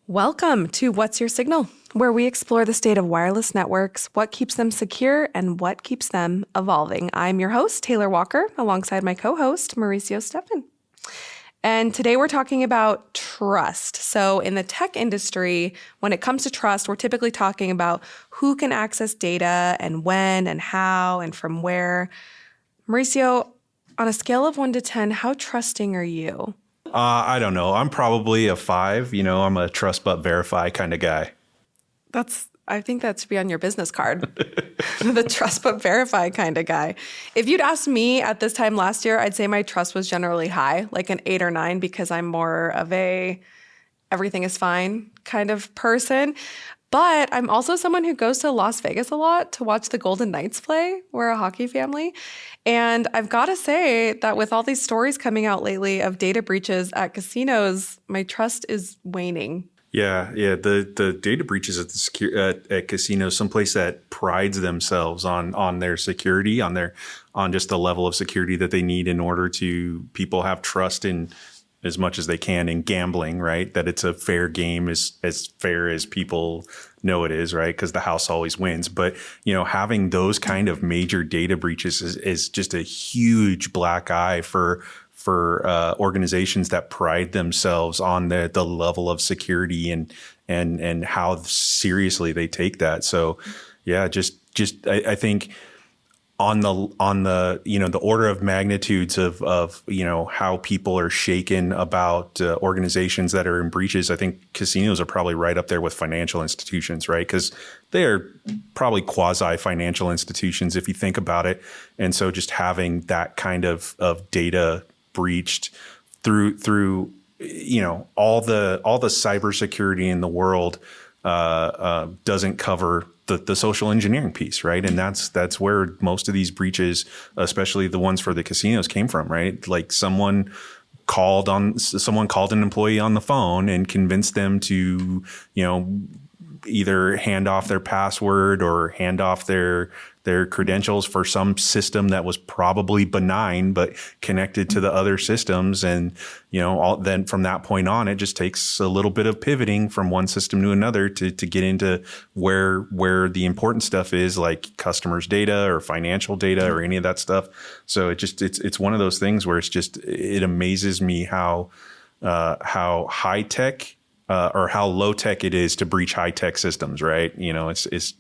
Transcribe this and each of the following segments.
Welcome to What's Your Signal, where we explore the state of wireless networks, what keeps them secure, and what keeps them evolving. I'm your host, Taylor Walker, alongside my co-host, Mauricio Steffen. And today we're talking about trust. So in the tech industry, when it comes to trust, we're typically talking about who can access data and when and how and from where. Mauricio, on a scale of 1 to 10, how trusting are you? I don't know. I'm probably a 5. I'm a trust but verify kind of guy. I think that should be on your business card. The trust but verify kind of guy. If you'd asked me at this time last year, I'd say my trust was generally high, like an 8 or 9, because I'm more of a everything is fine kind of person. But I'm also someone who goes to Las Vegas a lot to watch the Golden Knights play. We're a hockey family. And I've got to say that with all these stories coming out lately of data breaches at casinos, my trust is waning. Yeah. The data breaches at casinos, someplace that prides themselves on their security, on just the level of security that they need in order to people have trust in as much as they can in gambling, right? That it's a fair game, as fair as people know it is, right? Because the house always wins. But, having those kind of major data breaches is just a huge black eye for organizations that pride themselves on the level of security and how seriously they take that. So, yeah, I think on the the order of magnitudes of how people are shaken about organizations that are in breaches, I think casinos are probably right up there with financial institutions, right? Because they are probably quasi financial institutions if you think about it. And so just having that kind of data breached through all the cybersecurity in the world doesn't cover the social engineering piece, right? And that's where most of these breaches, especially the ones for the casinos, came from, right? Like someone called an employee on the phone and convinced them to, either hand off their password or hand off their credentials for some system that was probably benign but connected to the other systems. And then from that point on, it just takes a little bit of pivoting from one system to another to get into where the important stuff is, like customers' data or financial data or any of that stuff. So it's one of those things where it amazes me how high tech or how low tech it is to breach high tech systems, right? It's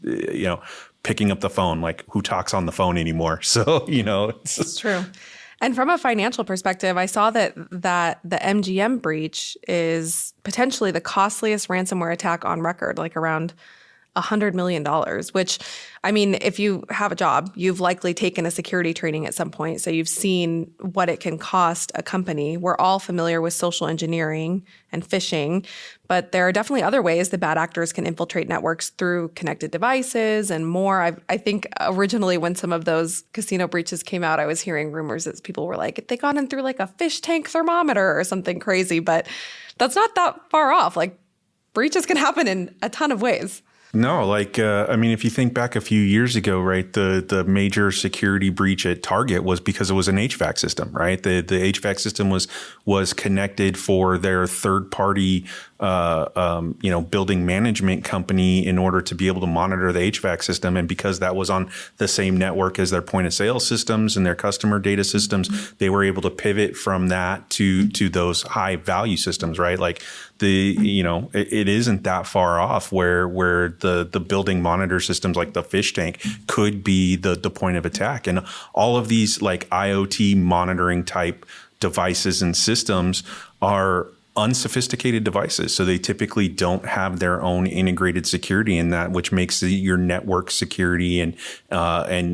picking up the phone, like who talks on the phone anymore? So, it's true. And from a financial perspective, I saw that the MGM breach is potentially the costliest ransomware attack on record, like around $100 million, which, I mean, if you have a job, you've likely taken a security training at some point. So you've seen what it can cost a company. We're all familiar with social engineering and phishing, but there are definitely other ways that bad actors can infiltrate networks through connected devices and more. I think originally when some of those casino breaches came out, I was hearing rumors that people were like, they got in through like a fish tank thermometer or something crazy, but that's not that far off. Like breaches can happen in a ton of ways. No, if you think back a few years ago, right, the major security breach at Target was because it was an HVAC system, right? The HVAC system was connected for their third party, building management company in order to be able to monitor the HVAC system. And because that was on the same network as their point of sale systems and their customer data systems, they were able to pivot from that to those high value systems, right? Like it isn't that far off where the building monitor systems like the fish tank could be the point of attack. And all of these like IoT monitoring type devices and systems are unsophisticated devices. So they typically don't have their own integrated security in that, which makes your network security and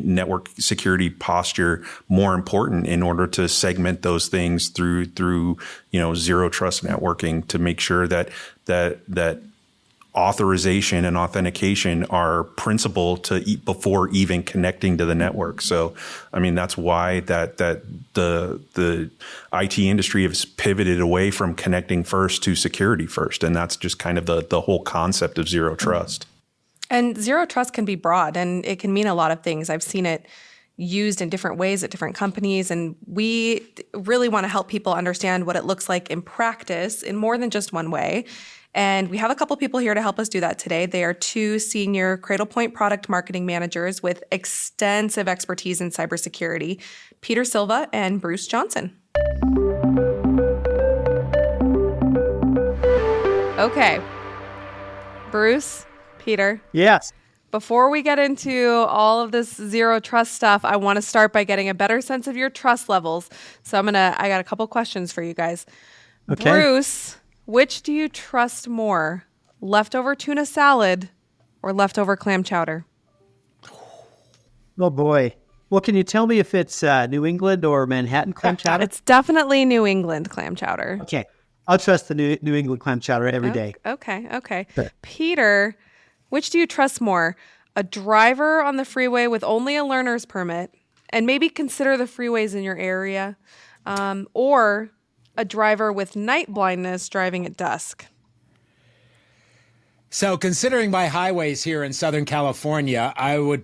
network security posture more important in order to segment those things through zero trust networking to make sure that authorization and authentication are principal before even connecting to the network. So, that's why that the IT industry has pivoted away from connecting first to security first. And that's just kind of the whole concept of zero trust. And zero trust can be broad and it can mean a lot of things. I've seen it used in different ways at different companies. And we really want to help people understand what it looks like in practice in more than just one way. And we have a couple people here to help us do that today. They are two senior Cradlepoint product marketing managers with extensive expertise in cybersecurity, Peter Silva and Bruce Johnson. Okay. Bruce, Peter. Yes. Before we get into all of this zero trust stuff, I want to start by getting a better sense of your trust levels. So I got a couple questions for you guys. Okay. Bruce, which do you trust more? Leftover tuna salad or leftover clam chowder? Oh boy. Well, can you tell me if it's New England or Manhattan clam chowder? It's definitely New England clam chowder. Okay. I'll trust the New England clam chowder every day. Okay. Sure. Peter, which do you trust more? A driver on the freeway with only a learner's permit, and maybe consider the freeways in your area, or a driver with night blindness driving at dusk? So considering my highways here in Southern California, I would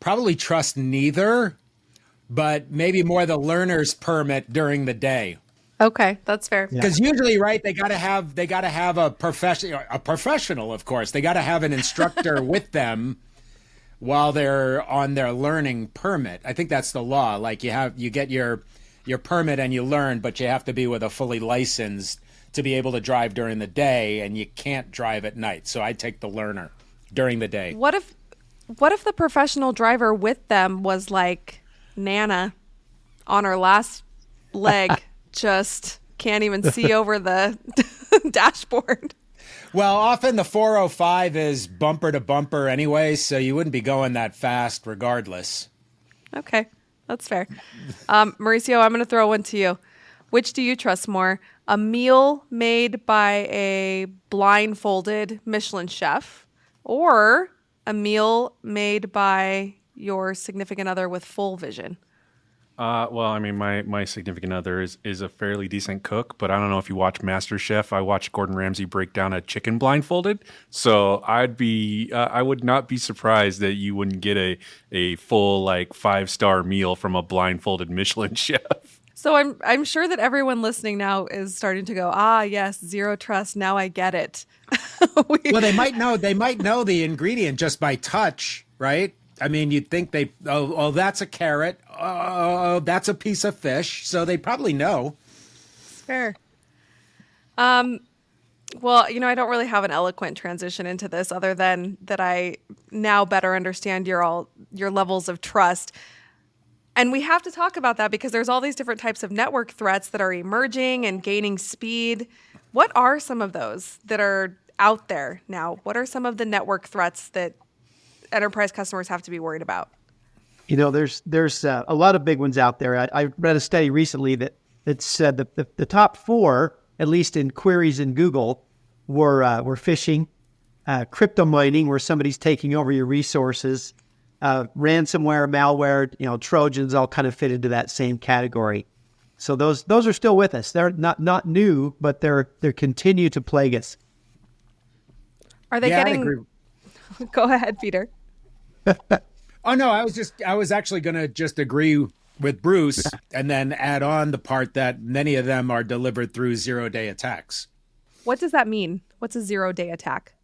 probably trust neither, but maybe more the learner's permit during the day. Okay, that's fair. Because usually, right, they got to have a professional, of course. They got to have an instructor with them while they're on their learning permit. I think that's the law. Like you get your permit and you learn, but you have to be with a fully licensed to be able to drive during the day, and you can't drive at night. So I take the learner during the day. What if the professional driver with them was like Nana on her last leg? Just can't even see over the dashboard. Well, often the 405 is bumper to bumper anyway, so you wouldn't be going that fast regardless. Okay, that's fair. Mauricio, I'm going to throw one to you. Which do you trust more? A meal made by a blindfolded Michelin chef, or a meal made by your significant other with full vision? Well, I mean, my significant other is a fairly decent cook, but I don't know if you watch MasterChef. I watched Gordon Ramsay break down a chicken blindfolded, so I would not be surprised that you wouldn't get a full 5-star meal from a blindfolded Michelin chef. So I'm sure that everyone listening now is starting to go, yes, zero trust. Now I get it. Well, they might know the ingredient just by touch, right? I mean, you'd think that's a carrot. Oh, that's a piece of fish. So they probably know. Fair. Well, I don't really have an eloquent transition into this other than that I now better understand your levels of trust. And we have to talk about that because there's all these different types of network threats that are emerging and gaining speed. What are some of those that are out there now? What are some of the network threats that enterprise customers have to be worried about? There's a lot of big ones out there. I read a study recently that said the top 4, at least in queries in Google, were phishing, crypto mining, where somebody's taking over your resources, ransomware, malware, Trojans, all kind of fit into that same category. So those are still with us. They're not new, but they're continue to plague us. Are they getting? I agree. Go ahead, Peter. Oh no, I was actually going to just agree with Bruce and then add on the part that many of them are delivered through 0-day attacks. What does that mean? What's a 0-day attack?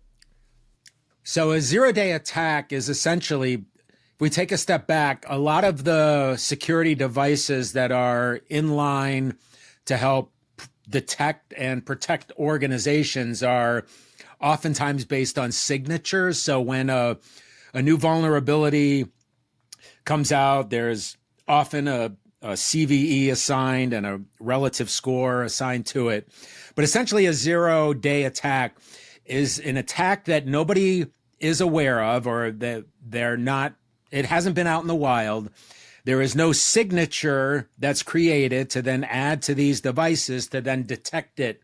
So a 0-day attack is essentially, if we take a step back, a lot of the security devices that are in line to help detect and protect organizations are oftentimes based on signatures. So when a new vulnerability comes out, there's often a CVE assigned and a relative score assigned to it. But essentially a 0-day attack is an attack that nobody is aware of, or that it hasn't been out in the wild. There is no signature that's created to then add to these devices to then detect it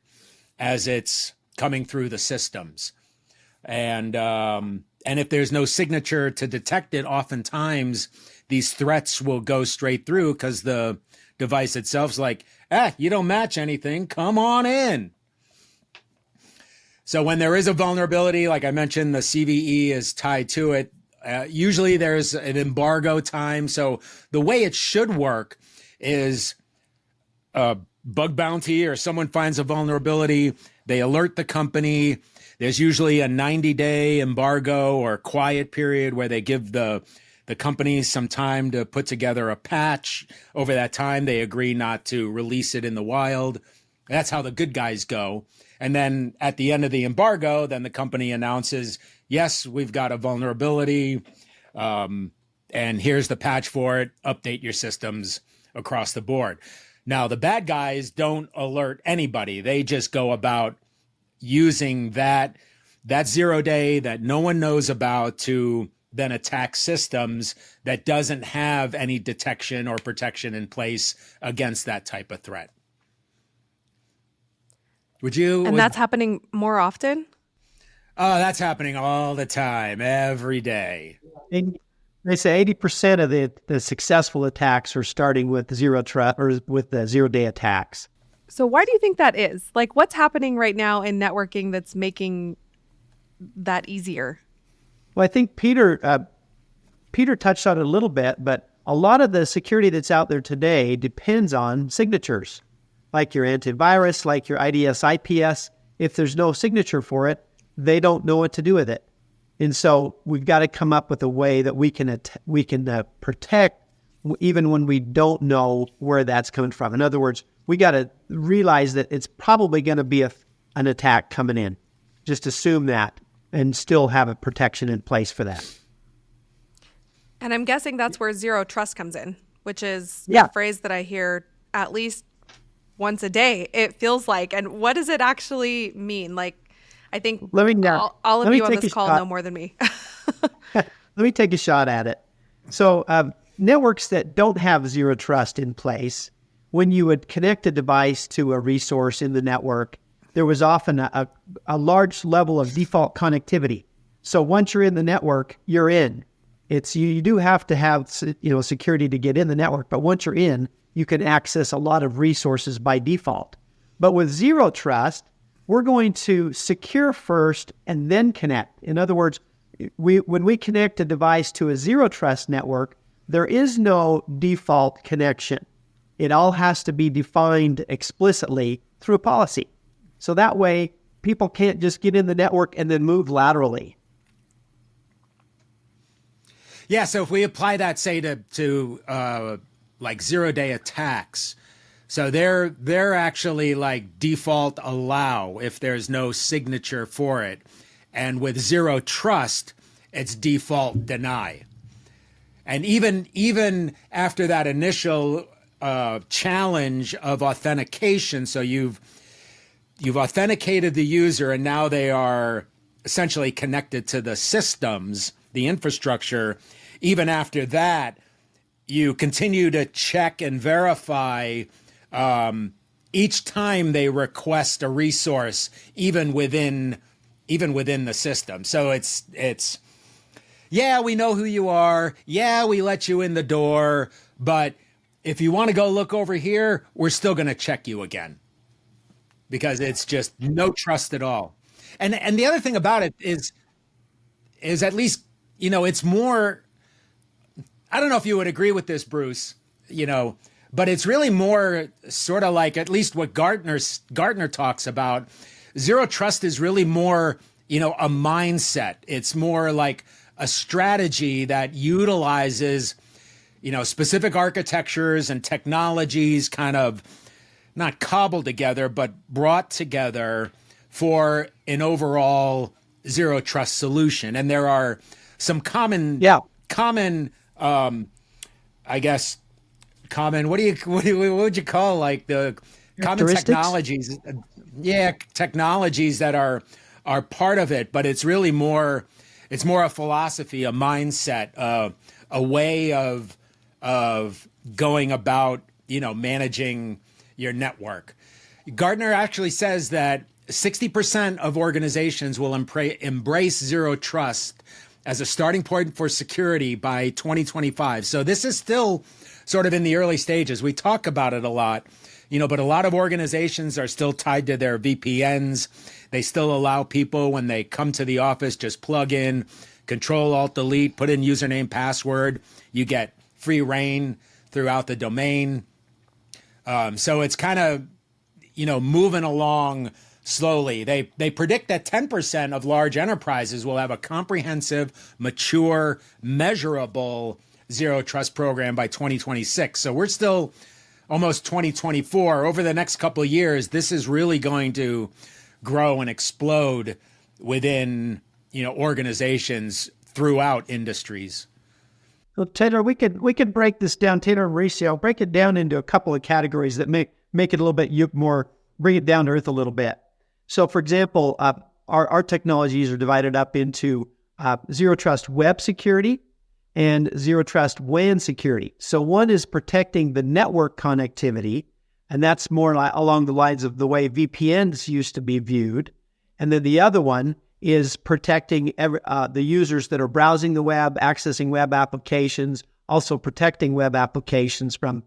as it's coming through the systems. And if there's no signature to detect it, oftentimes these threats will go straight through because the device itself's like, you don't match anything, come on in. So when there is a vulnerability, like I mentioned, the CVE is tied to it. Usually there's an embargo time. So the way it should work is bug bounty or someone finds a vulnerability, they alert the company. There's usually a 90-day embargo or quiet period where they give the companies some time to put together a patch. Over that time, they agree not to release it in the wild. That's how the good guys go. And then at the end of the embargo, then the company announces, yes, we've got a vulnerability, and here's the patch for it. Update your systems across the board. Now, the bad guys don't alert anybody. They just go about using that 0 day that no one knows about to then attack systems that doesn't have any detection or protection in place against that type of threat. That's happening more often? Oh, that's happening all the time, every day. They say 80% of the successful attacks are starting with zero trust or with the 0 day attacks. So why do you think that is? Like, what's happening right now in networking that's making that easier? Well, I think Peter touched on it a little bit, but a lot of the security that's out there today depends on signatures, like your antivirus, like your IDS, IPS. If there's no signature for it, they don't know what to do with it. And so we've got to come up with a way that we can protect even when we don't know where that's coming from. In other words, we got to realize that it's probably going to be an attack coming in. Just assume that and still have a protection in place for that. And I'm guessing that's where zero trust comes in, which is a phrase that I hear at least once a day, it feels like. And what does it actually mean? Like, I think all of you on this call know more than me. Let me take a shot at it. So networks that don't have zero trust in place, when you would connect a device to a resource in the network, there was often a large level of default connectivity. So once you're in the network, you're in. You do have to have security to get in the network, but once you're in, you can access a lot of resources by default. But with zero trust, we're going to secure first and then connect. In other words, when we connect a device to a zero trust network, there is no default connection. It all has to be defined explicitly through a policy. So that way, people can't just get in the network and then move laterally. Yeah, so if we apply that, say, to like 0 day attacks, so they're actually like default allow if there's no signature for it. And with zero trust, it's default deny. And even after that initial challenge of authentication, so you've authenticated the user and now they are essentially connected to the systems, the infrastructure. Even after that, you continue to check and verify each time they request a resource, even within the system. So it's yeah, we know who you are. Yeah, we let you in the door, but if you want to go look over here, we're still going to check you again, because it's just no trust at all. And the other thing about it is at least, it's more, I don't know if you would agree with this, Bruce, but it's really more sort of like at least what Gartner talks about. Zero trust is really more, a mindset. It's more like a strategy that utilizes, specific architectures and technologies kind of not cobbled together, but brought together for an overall zero trust solution. And there are some common, I guess, common, what would you call like the common technologies? Yeah, technologies that are part of it, but it's really more, it's more a philosophy, a mindset, a way of going about, managing your network. Gartner actually says that 60% of organizations will embrace zero trust as a starting point for security by 2025. So this is still sort of in the early stages. We talk about it a lot, but a lot of organizations are still tied to their VPNs. They still allow people, when they come to the office, just plug in, Control-Alt-Delete, put in username, password. You get free reign throughout the domain. So it's kind of, moving along slowly. They predict that 10% of large enterprises will have a comprehensive, mature, measurable zero trust program by 2026. So we're still almost 2024. Over the next couple of years, this is really going to grow and explode within, organizations throughout industries. So Taylor, we could break this down. Taylor and Mauricio, break it down into a couple of categories that make it a little bit more, bring it down to earth a little bit. So, for example, our technologies are divided up into zero trust web security and zero trust WAN security. So one is protecting the network connectivity, and that's more along the lines of the way VPNs used to be viewed. And then the other one is protecting the users that are browsing the web, accessing web applications, also protecting web applications from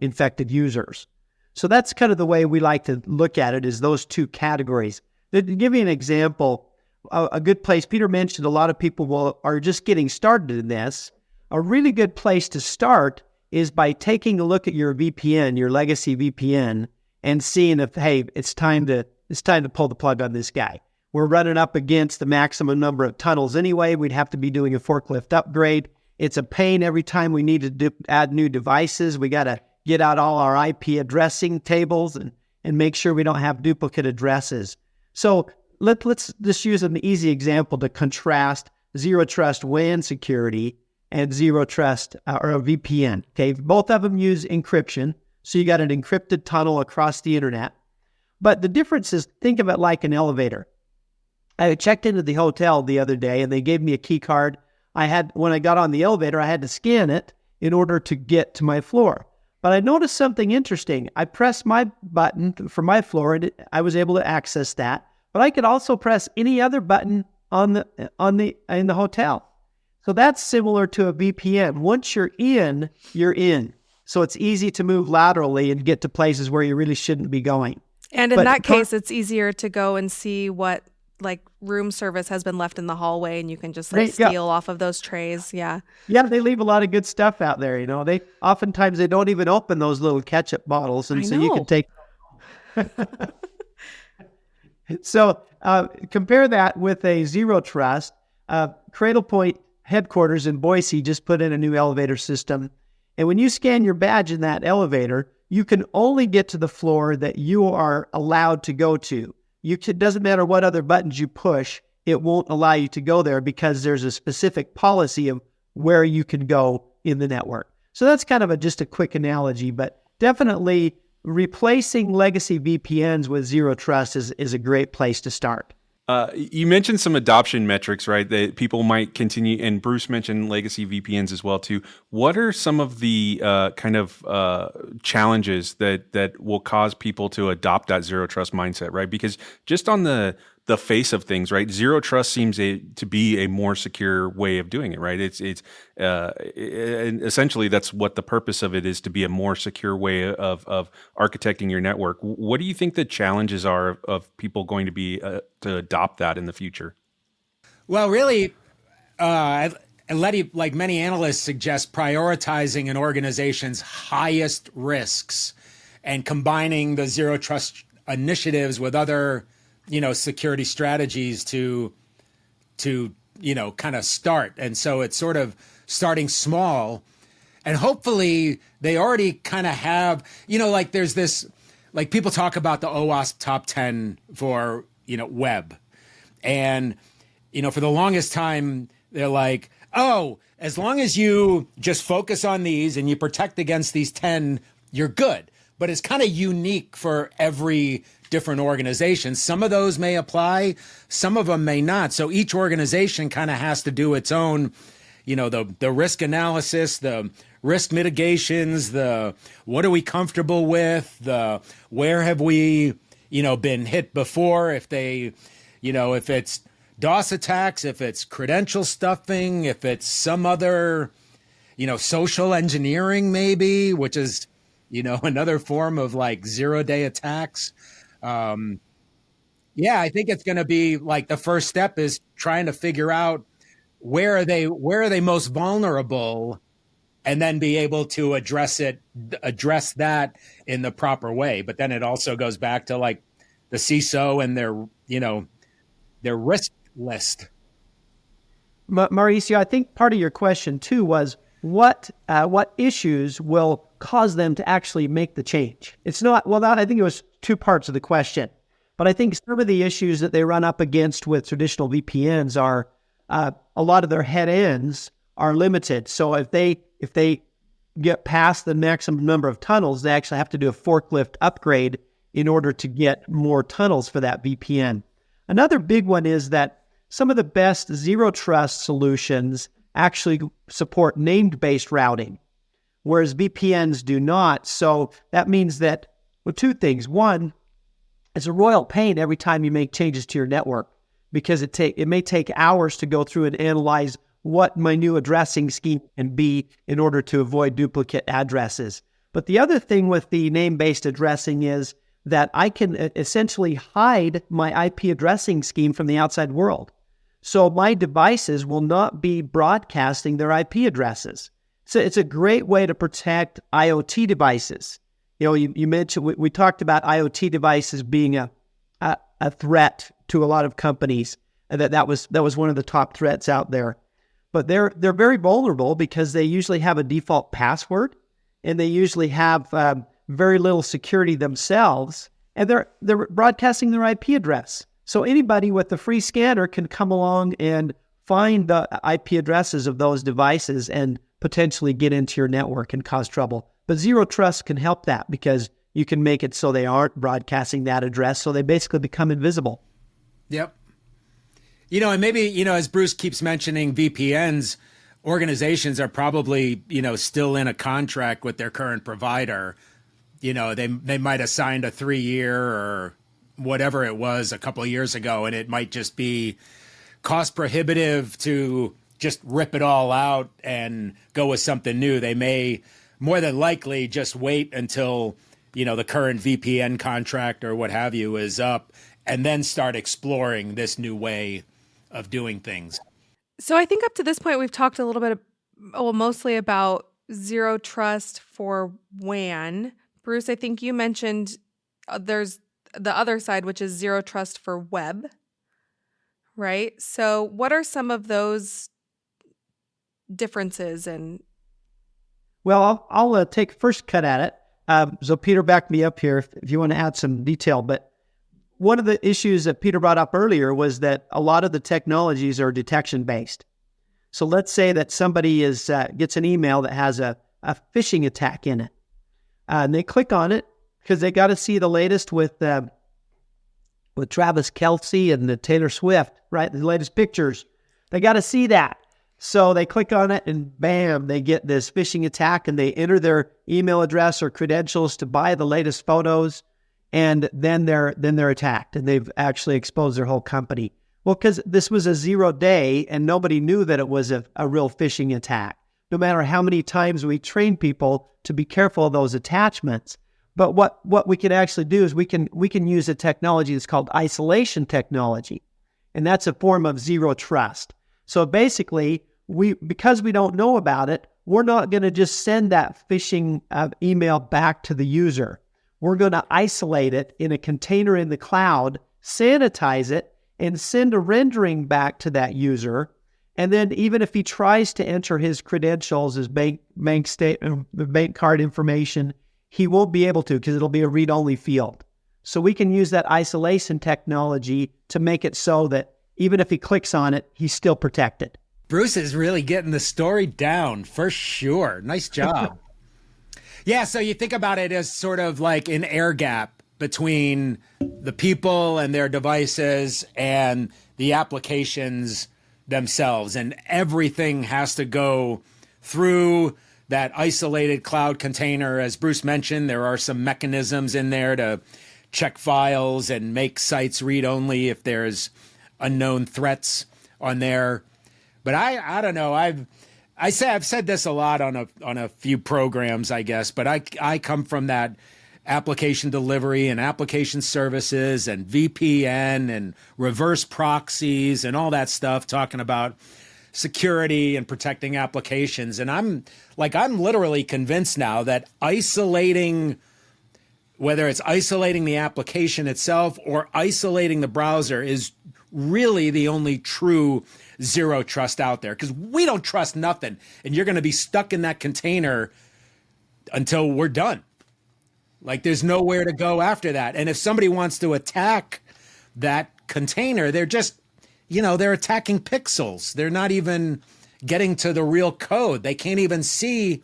infected users. So that's kind of the way we like to look at it, is those two categories. To give you an example, a good place, Peter mentioned a lot of people are just getting started in this. A really good place to start is by taking a look at your VPN, your legacy VPN, and seeing if, hey, it's time to pull the plug on this guy. We're running up against the maximum number of tunnels anyway. We'd have to be doing a forklift upgrade. It's a pain every time we need to add new devices. We got to get out all our IP addressing tables and make sure we don't have duplicate addresses. So let's just use an easy example to contrast zero trust WAN security and zero trust or a VPN. Okay, both of them use encryption, so you got an encrypted tunnel across the internet. But the difference is, think of it like an elevator. I checked into the hotel the other day and they gave me a key card. When I got on the elevator, I had to scan it in order to get to my floor. But I noticed something interesting. I pressed my button for my floor and I was able to access that. But I could also press any other button in the hotel. So that's similar to a VPN. Once you're in, you're in. So it's easy to move laterally and get to places where you really shouldn't be going. And in that case, it's easier to go and see what room service has been left in the hallway, and you can just steal off of those trays. Yeah. Yeah, they leave a lot of good stuff out there. They oftentimes they don't even open those little ketchup bottles, and so you can take. So compare that with a zero trust. Cradlepoint headquarters in Boise just put in a new elevator system, and when you scan your badge in that elevator, you can only get to the floor that you are allowed to go to. It doesn't matter what other buttons you push, it won't allow you to go there because there's a specific policy of where you can go in the network. So that's kind of just a quick analogy, but definitely replacing legacy VPNs with zero trust is a great place to start. You mentioned some adoption metrics, right? That people might continue, and Bruce mentioned legacy VPNs as well too. What are some of the challenges that will cause people to adopt that zero trust mindset, right? Because just on the face of things, right, zero trust seems to be a more secure way of doing it, right? It's essentially that's what the purpose of it is, to be a more secure way of architecting your network. What do you think the challenges are of people going to be to adopt that in the future? Well, really, Letty, like many analysts, suggest prioritizing an organization's highest risks and combining the zero trust initiatives with other security strategies to kind of start. And so it's sort of starting small, and hopefully they already kind of have, there's this, people talk about the OWASP top 10 for, web. And, for the longest time, they're like, oh, as long as you just focus on these and you protect against these 10, you're good. But it's kind of unique for every different organization. Some of those may apply, some of them may not. So each organization kind of has to do its own, the risk analysis, the risk mitigations, the what are we comfortable with, the where have we, been hit before, if they, if it's DOS attacks, if it's credential stuffing, if it's some other, social engineering maybe, which is, another form of zero-day attacks. I think it's going to be the first step is trying to figure out where are they most vulnerable, and then be able to address that in the proper way. But then it also goes back to like the CISO and their risk list. Mauricio, I think part of your question too was what issues will cause them to actually make the change? It's not, well, I think it was two parts of the question, but I think some of the issues that they run up against with traditional VPNs are a lot of their head ends are limited. So if they get past the maximum number of tunnels, they actually have to do a forklift upgrade in order to get more tunnels for that VPN. Another big one is that some of the best zero trust solutions actually support named-based routing, whereas VPNs do not. So that means that, well, two things. One, it's a royal pain every time you make changes to your network because it may take hours to go through and analyze what my new addressing scheme can be in order to avoid duplicate addresses. But the other thing with the name-based addressing is that I can essentially hide my IP addressing scheme from the outside world. So my devices will not be broadcasting their IP addresses. So it's a great way to protect IoT devices. You mentioned, we talked about IoT devices being a threat to a lot of companies, and that was one of the top threats out there. But they're very vulnerable because they usually have a default password, and they usually have very little security themselves, and they're broadcasting their IP address. So anybody with a free scanner can come along and find the IP addresses of those devices and potentially get into your network and cause trouble. But zero trust can help that because you can make it so they aren't broadcasting that address, so they basically become invisible. Yep. And maybe, as Bruce keeps mentioning VPNs, organizations are probably, still in a contract with their current provider. They might have signed a 3-year or whatever it was a couple of years ago, and it might just be cost prohibitive to just rip it all out and go with something new. They may more than likely just wait until, the current VPN contract or what have you is up and then start exploring this new way of doing things. So I think up to this point, we've talked a little bit, mostly about zero trust for WAN. Bruce, I think you mentioned there's the other side, which is zero trust for web, right? So what are some of those differences? Well, I'll take first cut at it. So Peter, back me up here if you want to add some detail. But one of the issues that Peter brought up earlier was that a lot of the technologies are detection-based. So let's say that somebody gets an email that has a phishing attack in it. And they click on it because they got to see the latest with Travis Kelce and the Taylor Swift, right? The latest pictures. They got to see that. So they click on it and bam, they get this phishing attack and they enter their email address or credentials to buy the latest photos. And then they're attacked and they've actually exposed their whole company. Well, because this was a 0 day and nobody knew that it was a real phishing attack. No matter how many times we train people to be careful of those attachments. But what we can actually do is we can use a technology that's called isolation technology. And that's a form of zero trust. So basically, because we don't know about it, we're not going to just send that phishing email back to the user. We're going to isolate it in a container in the cloud, sanitize it, and send a rendering back to that user. And then even if he tries to enter his credentials, his bank card information, he won't be able to because it'll be a read-only field. So we can use that isolation technology to make it so that even if he clicks on it, he's still protected. Bruce is really getting the story down for sure. Nice job. Yeah, so you think about it as sort of like an air gap between the people and their devices and the applications themselves. And everything has to go through that isolated cloud container. As Bruce mentioned, there are some mechanisms in there to check files and make sites read-only if there's unknown threats on there. But I don't know. I've said this a lot on a few programs, I guess. But I come from that application delivery and application services and VPN and reverse proxies and all that stuff, talking about security and protecting applications. And I'm literally convinced now that isolating, whether it's isolating the application itself or isolating the browser, is really the only true zero trust out there, because we don't trust nothing. And you're going to be stuck in that container until we're done. Like, there's nowhere to go after that. And if somebody wants to attack that container, they're just, they're attacking pixels. They're not even getting to the real code. They can't even see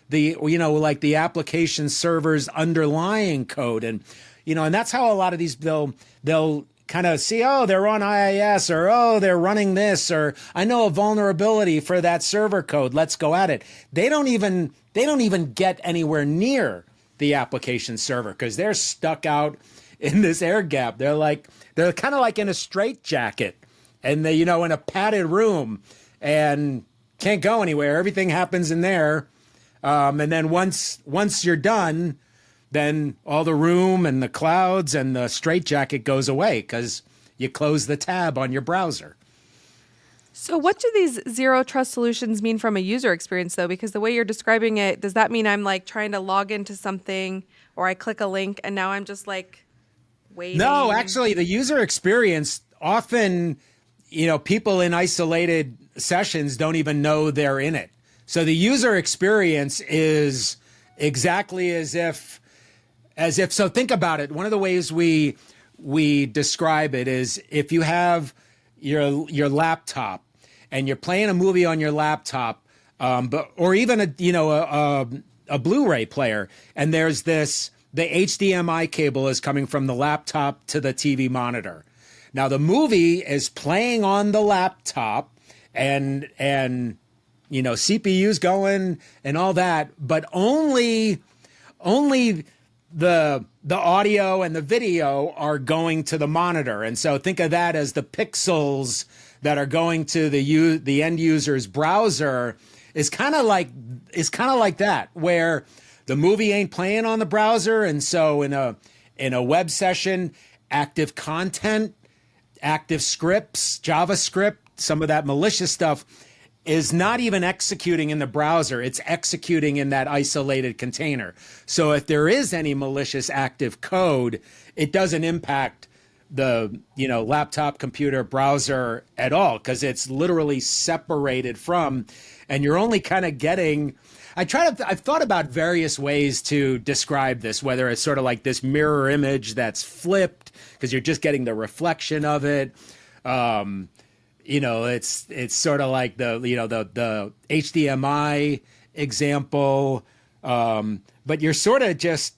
the, like the application server's underlying code. And, and that's how a lot of these, they'll kind of see, oh, they're on IIS, or, oh, they're running this, or I know a vulnerability for that server code. Let's go at it. They don't even get anywhere near the application server because they're stuck out in this air gap. They're kind of like in a straitjacket, and they, in a padded room, and can't go anywhere. Everything happens in there. And then once you're done, then all the room and the clouds and the straitjacket goes away because you close the tab on your browser. So what do these zero trust solutions mean from a user experience, though? Because the way you're describing it, does that mean I'm like trying to log into something, or I click a link and now I'm just like waiting? No, actually, the user experience often, people in isolated sessions don't even know they're in it. So the user experience is exactly as if, so think about it. One of the ways we describe it is if you have your laptop and you're playing a movie on your laptop, or even a Blu-ray player, and there's the HDMI cable is coming from the laptop to the TV monitor. Now the movie is playing on the laptop, and CPU's going and all that, but only the audio and the video are going to the monitor. And so think of that as the pixels that are going to the end user's browser is kind of like that, where the movie ain't playing on the browser. And so in a web session, active content, active scripts, JavaScript, some of that malicious stuff is not even executing in the browser. It's executing in that isolated container. So if there is any malicious active code, it doesn't impact the laptop, computer, browser at all, because it's literally separated from, and you're only kind of getting. I've thought about various ways to describe this, whether it's sort of like this mirror image that's flipped because you're just getting the reflection of it. It's sort of like the HDMI example, but you're sort of just,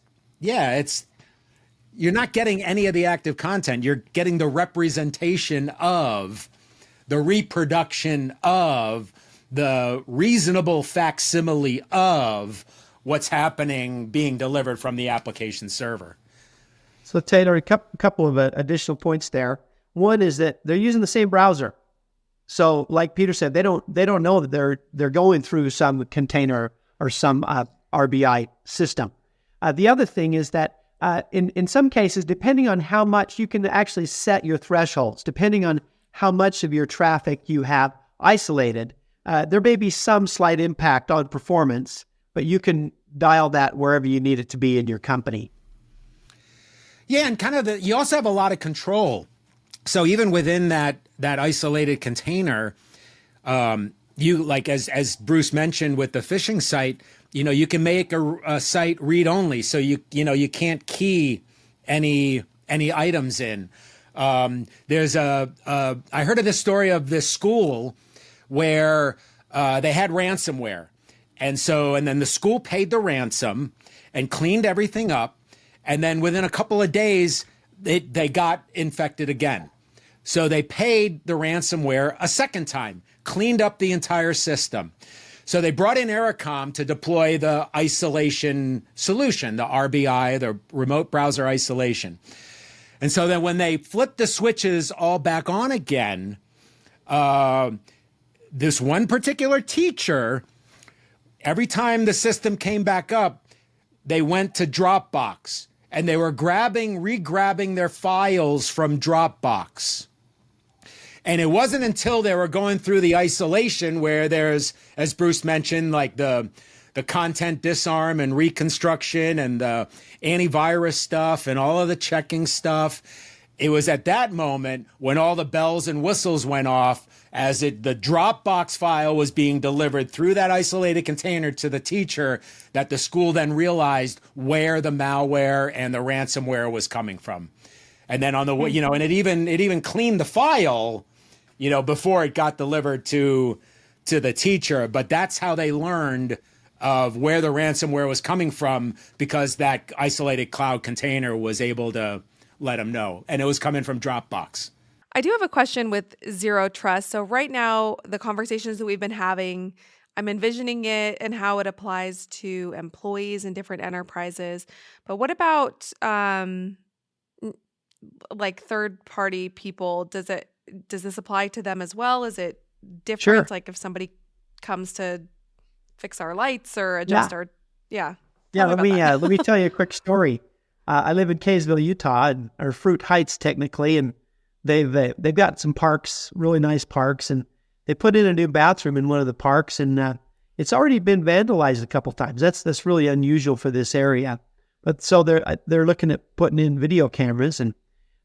you're not getting any of the active content. You're getting the representation of, the reproduction of, the reasonable facsimile of what's happening being delivered from the application server. So Taylor, a couple of additional points there. One is that they're using the same browser. So, like Peter said, they don't know that they're going through some container or some RBI system. The other thing is that in some cases, depending on how much you can actually set your thresholds, depending on how much of your traffic you have isolated, there may be some slight impact on performance, but you can dial that wherever you need it to be in your company. Yeah, and you also have a lot of control. So even within that isolated container, you, like as Bruce mentioned with the phishing site, you can make a site read only, so you can't key any items in. There's I heard of this story of this school where they had ransomware, and then the school paid the ransom and cleaned everything up, and then within a couple of days they got infected again. So they paid the ransomware a second time, cleaned up the entire system. So they brought in Ericom to deploy the isolation solution, the RBI, the remote browser isolation. And so then when they flipped the switches all back on again, this one particular teacher, every time the system came back up, they went to Dropbox and they were re-grabbing their files from Dropbox. And it wasn't until they were going through the isolation where there's, as Bruce mentioned, like the content disarm and reconstruction and the antivirus stuff and all of the checking stuff. It was at that moment when all the bells and whistles went off as the Dropbox file was being delivered through that isolated container to the teacher, that the school then realized where the malware and the ransomware was coming from. And then on the way, and it even cleaned the file, before it got delivered to the teacher. But that's how they learned of where the ransomware was coming from, because that isolated cloud container was able to let them know. And it was coming from Dropbox. I do have a question with zero trust. So right now, the conversations that we've been having, I'm envisioning it and how it applies to employees in different enterprises. But what about like third-party people? Does this apply to them as well? Is it different? Sure. Like if somebody comes to fix our lights or adjust our Yeah, Tell me about that. let me tell you a quick story. I live in Kaysville, Utah, or Fruit Heights technically, and they've got some parks, really nice parks, and they put in a new bathroom in one of the parks, and it's already been vandalized a couple times. That's really unusual for this area. But so they're looking at putting in video cameras,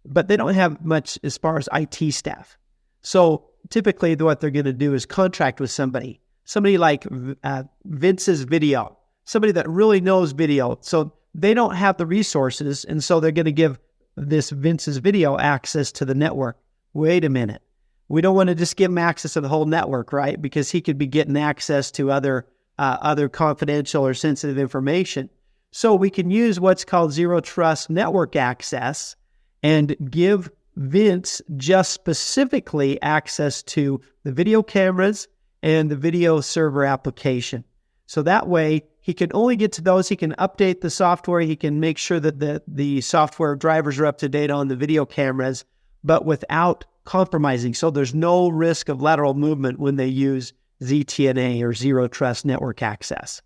but they don't have much as far as IT staff. So typically what they're going to do is contract with somebody like Vince's Video, somebody that really knows video. So they don't have the resources, and so they're going to give this Vince's Video access to the network. Wait a minute. We don't want to just give him access to the whole network, right? Because he could be getting access to other confidential or sensitive information. So we can use what's called zero trust network access and give Vince just specifically access to the video cameras and the video server application. So that way he can only get to those. He can update the software. He can make sure that the software drivers are up to date on the video cameras, but without compromising. So there's no risk of lateral movement when they use ZTNA or zero trust network access.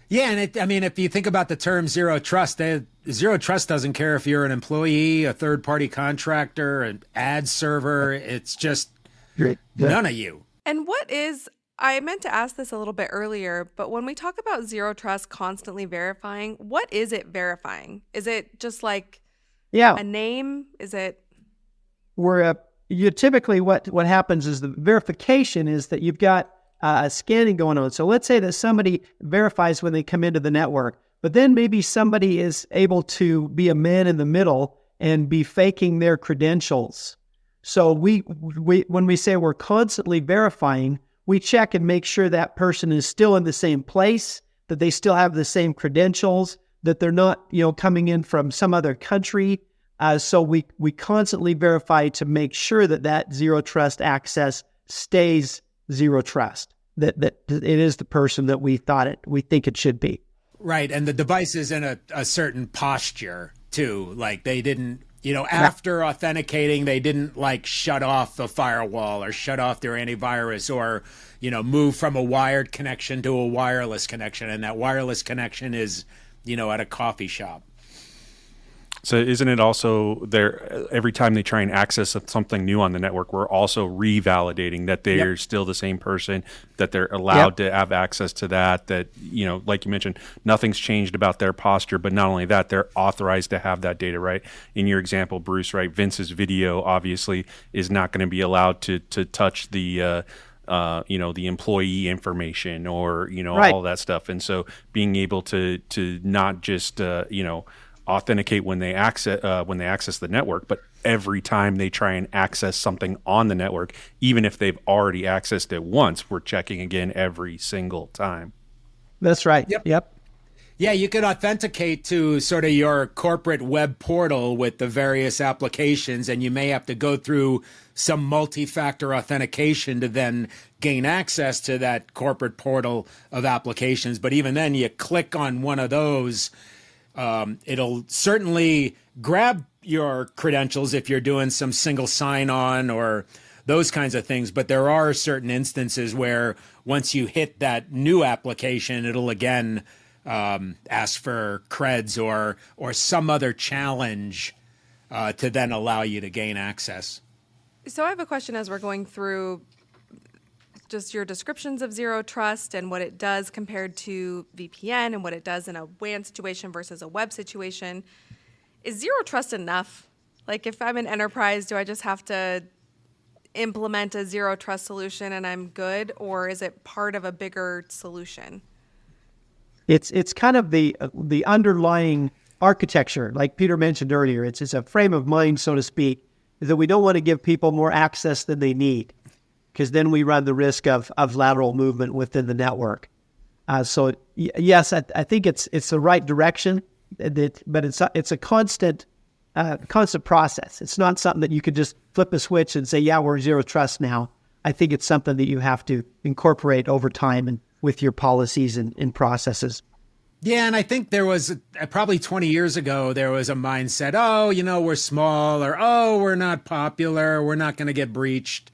Yeah, and if you think about the term zero trust, zero trust doesn't care if you're an employee, a third-party contractor, an ad server. It's just none of you. And I meant to ask this a little bit earlier, but when we talk about zero trust constantly verifying, what is it verifying? Is it just like a name? Is it? Typically what happens is the verification is that you've got a scanning going on. So let's say that somebody verifies when they come into the network, but then maybe somebody is able to be a man in the middle and be faking their credentials. So when we say we're constantly verifying, we check and make sure that person is still in the same place, that they still have the same credentials, that they're not, coming in from some other country. So we constantly verify to make sure that zero trust access stays zero trust, that it is the person that we think it should be. Right. And the device is in a certain posture too. Like they didn't, after authenticating, they didn't like shut off the firewall or shut off their antivirus or, move from a wired connection to a wireless connection. And that wireless connection is, at a coffee shop. So isn't it also there every time they try and access something new on the network, we're also revalidating that they're still the same person, that they're allowed to have access to that, like you mentioned, nothing's changed about their posture, but not only that, they're authorized to have that data, right? In your example, Bruce, right, Vince's Video obviously is not going to be allowed to touch the the employee information or, all that stuff. And so being able to not just, authenticate when they access the network, but every time they try and access something on the network, even if they've already accessed it once, we're checking again every single time. That's right. Yep. Yeah, you could authenticate to sort of your corporate web portal with the various applications, and you may have to go through some multi-factor authentication to then gain access to that corporate portal of applications. But even then, you click on one of those, it'll certainly grab your credentials if you're doing some single sign-on or those kinds of things. But there are certain instances where once you hit that new application, it'll again ask for creds or some other challenge to then allow you to gain access. So I have a question as we're going through just your descriptions of zero trust and what it does compared to VPN and what it does in a WAN situation versus a web situation. Is zero trust enough? Like if I'm an enterprise, do I just have to implement a zero trust solution and I'm good, or is it part of a bigger solution? It's kind of the underlying architecture, like Peter mentioned earlier. It's a frame of mind, so to speak, is that we don't want to give people more access than they need, because then we run the risk of lateral movement within the network. Yes, I think it's the right direction, but it's a constant process. It's not something that you could just flip a switch and say, yeah, we're zero trust now. I think it's something that you have to incorporate over time and with your policies and processes. Yeah, and I think there was probably 20 years ago, there was a mindset, oh, we're small, or oh, we're not popular, we're not going to get breached.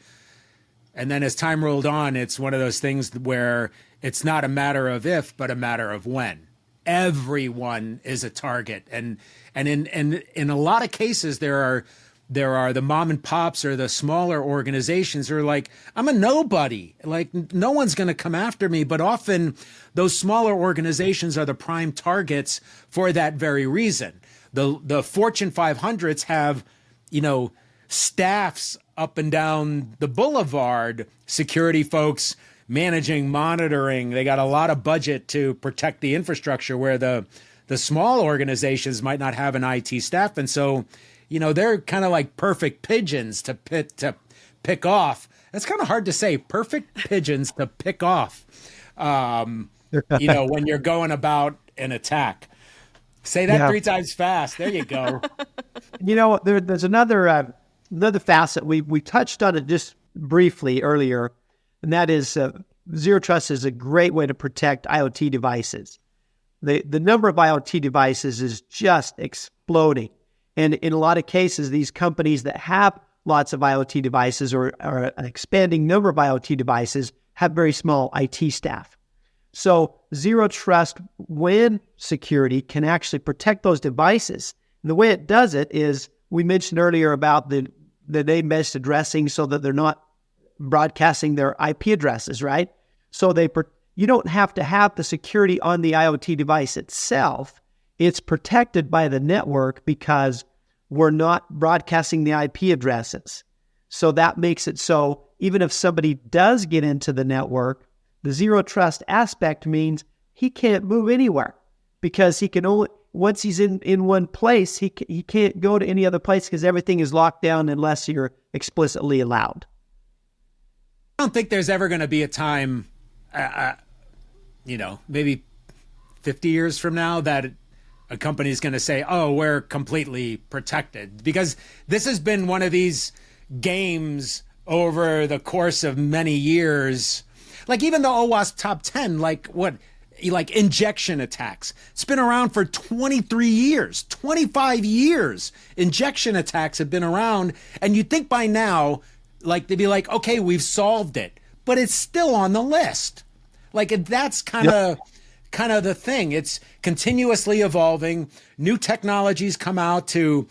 And then as time rolled on, it's one of those things where it's not a matter of if, but a matter of when. Everyone is a target. And in a lot of cases, there are the mom and pops or the smaller organizations who are like, I'm a nobody. Like, no one's going to come after me. But often those smaller organizations are the prime targets for that very reason. The Fortune 500s have, staffs up and down the boulevard, security folks managing, monitoring. They got a lot of budget to protect the infrastructure, where the small organizations might not have an IT staff. And so, they're kind of like perfect pigeons to pick off. That's kind of hard to say, perfect pigeons to pick off, when you're going about an attack. Say that 3 times fast. There you go. There's another facet. We touched on it just briefly earlier, and that is zero trust is a great way to protect IoT devices. The number of IoT devices is just exploding. And in a lot of cases, these companies that have lots of IoT devices or an expanding number of IoT devices have very small IT staff. So zero trust WAN security can actually protect those devices. And the way it does it is, we mentioned earlier about the name-based addressing, so that they're not broadcasting their IP addresses, right? So you don't have to have the security on the IoT device itself. It's protected by the network because we're not broadcasting the IP addresses. So that makes it so even if somebody does get into the network, the zero trust aspect means he can't move anywhere, because he can only, once he's in one place, he can't go to any other place, because everything is locked down unless you're explicitly allowed. I don't think there's ever going to be a time, maybe 50 years from now, that a company is going to say, oh, we're completely protected. Because this has been one of these games over the course of many years. Like even the OWASP top 10, like injection attacks. It's been around for 23 years, 25 years. Injection attacks have been around. And you'd think by now, like, they'd be like, okay, we've solved it. But it's still on the list. Like, that's kind of the thing. It's continuously evolving. New technologies come out to,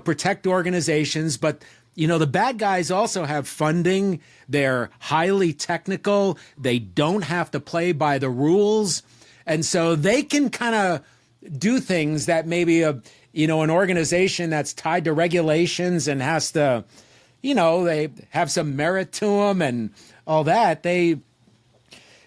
protect organizations. But, the bad guys also have funding. They're highly technical. They don't have to play by the rules. And so they can kind of do things that maybe an organization that's tied to regulations and has to, they have some merit to them and all that.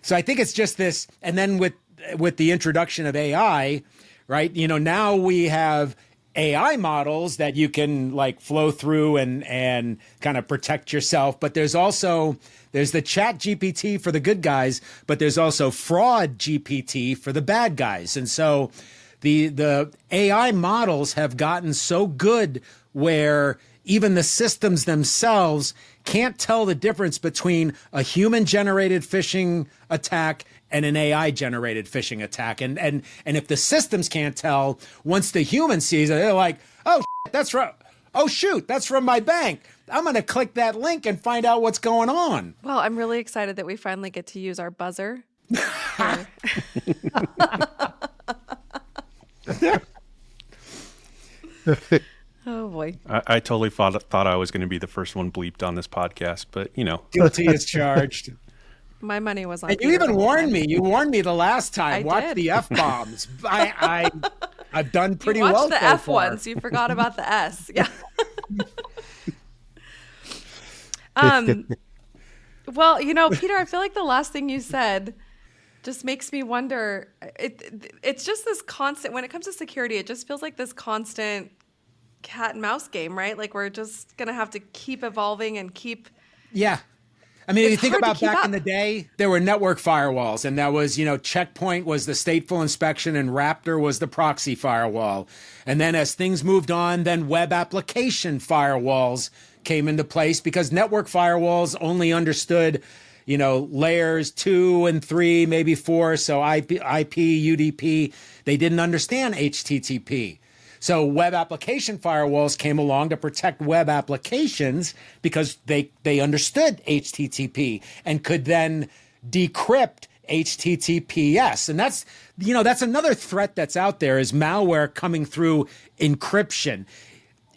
So I think it's just this. And then with the introduction of AI, right? Now we have AI models that you can like flow through and kind of protect yourself. But there's the chat GPT for the good guys, but there's also fraud GPT for the bad guys. And so the AI models have gotten so good where even the systems themselves can't tell the difference between a human-generated phishing attack and an AI-generated phishing attack. And if the systems can't tell, once the human sees it, they're like, oh, that's from my bank. I'm going to click that link and find out what's going on. Well, I'm really excited that we finally get to use our buzzer. Oh boy. I totally thought I was going to be the first one bleeped on this podcast, but Guilty as charged. My money was on And you Peter even the whole warned time. me. You warned me the last time. I Watch did. the F-bombs. I've done pretty you watched well the so F far. ones. You forgot about the S. Yeah. Well, Peter, I feel like the last thing you said just makes me wonder. It's just this constant, when it comes to security, it just feels like this constant cat and mouse game, right? Like we're just going to have to keep evolving and keep. Yeah. I mean, if you It's think hard to about keep back up. in the day, there were network firewalls, and that was, Checkpoint was the stateful inspection, and Raptor was the proxy firewall. And then as things moved on, then web application firewalls came into place because network firewalls only understood, layers 2 and 3, maybe 4. So IP, UDP, they didn't understand HTTP. So web application firewalls came along to protect web applications because they understood HTTP and could then decrypt HTTPS. And that's another threat that's out there is malware coming through encryption.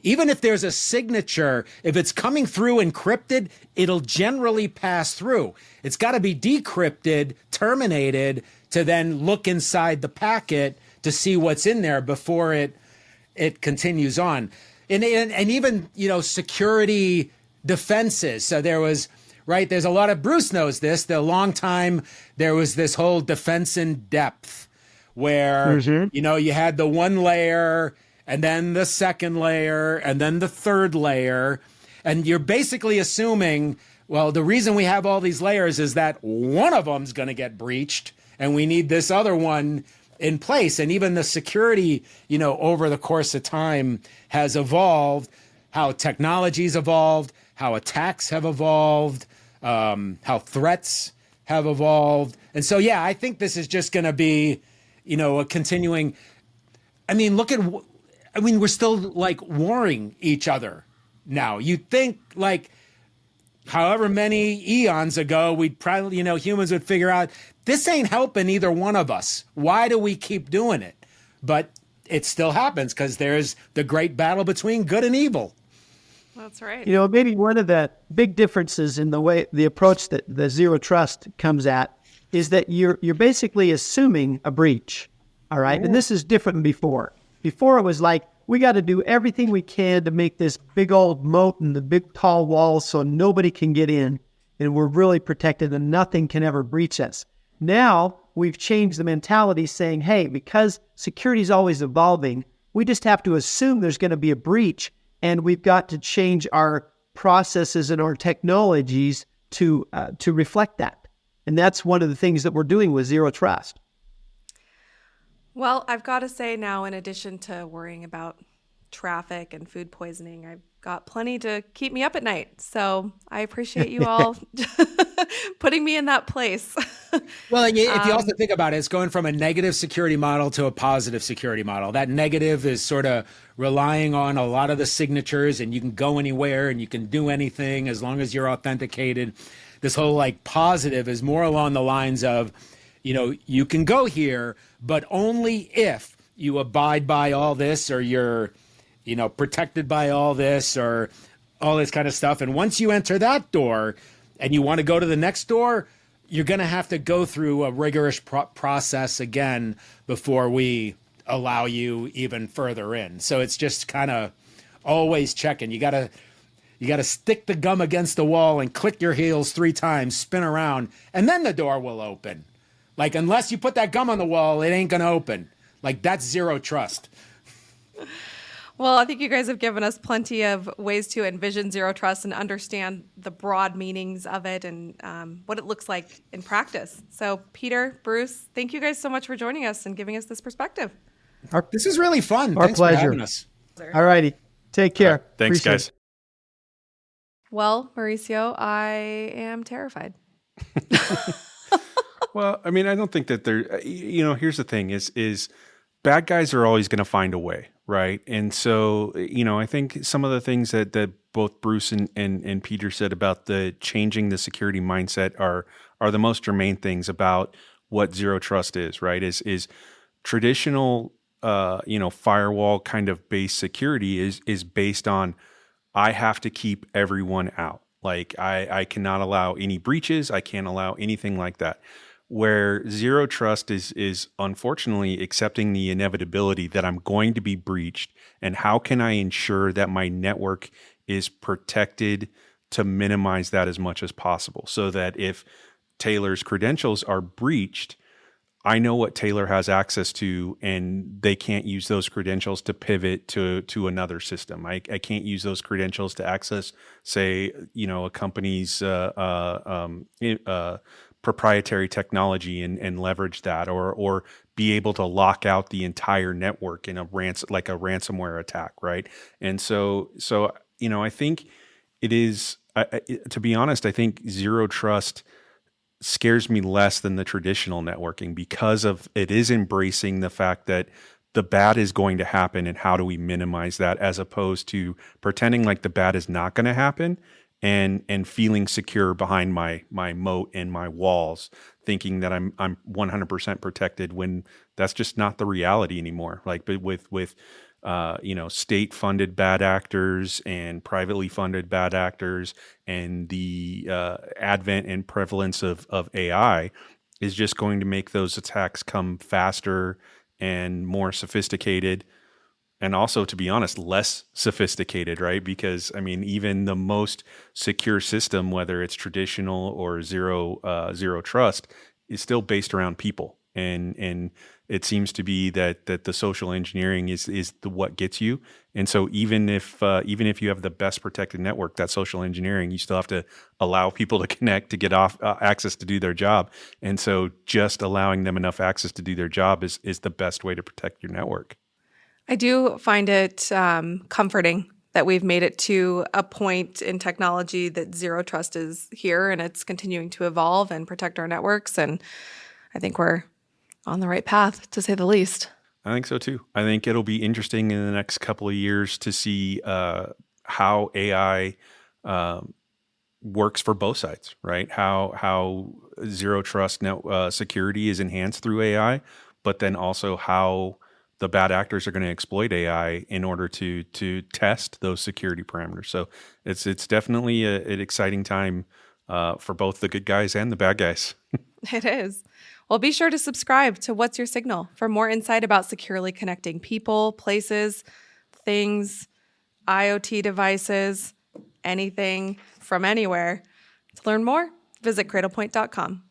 Even if there's a signature, if it's coming through encrypted, it'll generally pass through. It's got to be decrypted, terminated, to then look inside the packet to see what's in there before it continues on. And even, security defenses. So there's a lot of, Bruce knows this, the long time there was this whole defense in depth where, you had the one layer and then the second layer and then the third layer. And you're basically assuming, well, the reason we have all these layers is that one of them's going to get breached and we need this other one in place. And even the security, over the course of time has evolved, how technology's evolved, how attacks have evolved, how threats have evolved. And so, yeah, I think this is just going to be, a continuing, we're still like warring each other now. You'd think like however many eons ago, we'd probably, humans would figure out this ain't helping either one of us. Why do we keep doing it? But it still happens because there's the great battle between good and evil. That's right. Maybe one of the big differences in the approach that the zero trust comes at is that you're basically assuming a breach. All right. And this is different than before. Before it was like, we got to do everything we can to make this big old moat and the big tall walls so nobody can get in and we're really protected and nothing can ever breach us. Now we've changed the mentality saying, hey, because security is always evolving, we just have to assume there's going to be a breach and we've got to change our processes and our technologies to reflect that. And that's one of the things that we're doing with zero trust. Well, I've got to say now, in addition to worrying about traffic and food poisoning, I've got plenty to keep me up at night. So I appreciate you all putting me in that place. Well, if you also think about it, it's going from a negative security model to a positive security model. That negative is sort of relying on a lot of the signatures and you can go anywhere and you can do anything as long as you're authenticated. This whole like positive is more along the lines of, you can go here, but only if you abide by all this or you're, protected by all this or all this kind of stuff. And once you enter that door and you want to go to the next door, you're going to have to go through a rigorous process again before we allow you even further in. So it's just kind of always checking. You got to stick the gum against the wall and click your heels 3 times, spin around, and then the door will open. Like, unless you put that gum on the wall, it ain't going to open. Like, that's zero trust. Well, I think you guys have given us plenty of ways to envision zero trust and understand the broad meanings of it and what it looks like in practice. So, Peter, Bruce, thank you guys so much for joining us and giving us this perspective. This is really fun. Our Thanks pleasure. for having us. All righty. Take care. Thanks, Appreciate guys. it. Well, Mauricio, I am terrified. Well, I don't think that here's the thing is bad guys are always going to find a way, right? And so, I think some of the things that both Bruce and Peter said about the changing the security mindset are the most germane things about what zero trust is, right? Is traditional firewall kind of based security is based on, I have to keep everyone out. Like I cannot allow any breaches. I can't allow anything like that. Where zero trust is unfortunately accepting the inevitability that I'm going to be breached, and how can I ensure that my network is protected to minimize that as much as possible, so that if Taylor's credentials are breached, I know what Taylor has access to, and they can't use those credentials to pivot to another system. I can't use those credentials to access, say, a company's proprietary technology and leverage that, or be able to lock out the entire network in like a ransomware attack, right? And so I think it is. To be honest, I think zero trust scares me less than the traditional networking, because of it is embracing the fact that the bad is going to happen, and how do we minimize that, as opposed to pretending like the bad is not going to happen and feeling secure behind my moat and my walls, thinking that I'm 100% protected, when that's just not the reality anymore. Like, but with state funded bad actors and privately funded bad actors, and the advent and prevalence of AI is just going to make those attacks come faster and more sophisticated. And also, to be honest, less sophisticated, right? Because even the most secure system, whether it's traditional or zero trust, is still based around people. And it seems to be that the social engineering is what gets you. And so even if you have the best protected network, that social engineering, you still have to allow people to connect to get off access to do their job. And so just allowing them enough access to do their job is the best way to protect your network. I do find it comforting that we've made it to a point in technology that zero trust is here, and it's continuing to evolve and protect our networks. And I think we're on the right path, to say the least. I think so too. I think it'll be interesting in the next couple of years to see how AI works for both sides, right? How zero trust security is enhanced through AI, but then also how the bad actors are going to exploit AI in order to test those security parameters. So it's definitely an exciting time for both the good guys and the bad guys. It is. Well, be sure to subscribe to What's Your Signal for more insight about securely connecting people, places, things, IoT devices, anything from anywhere. To learn more, visit cradlepoint.com.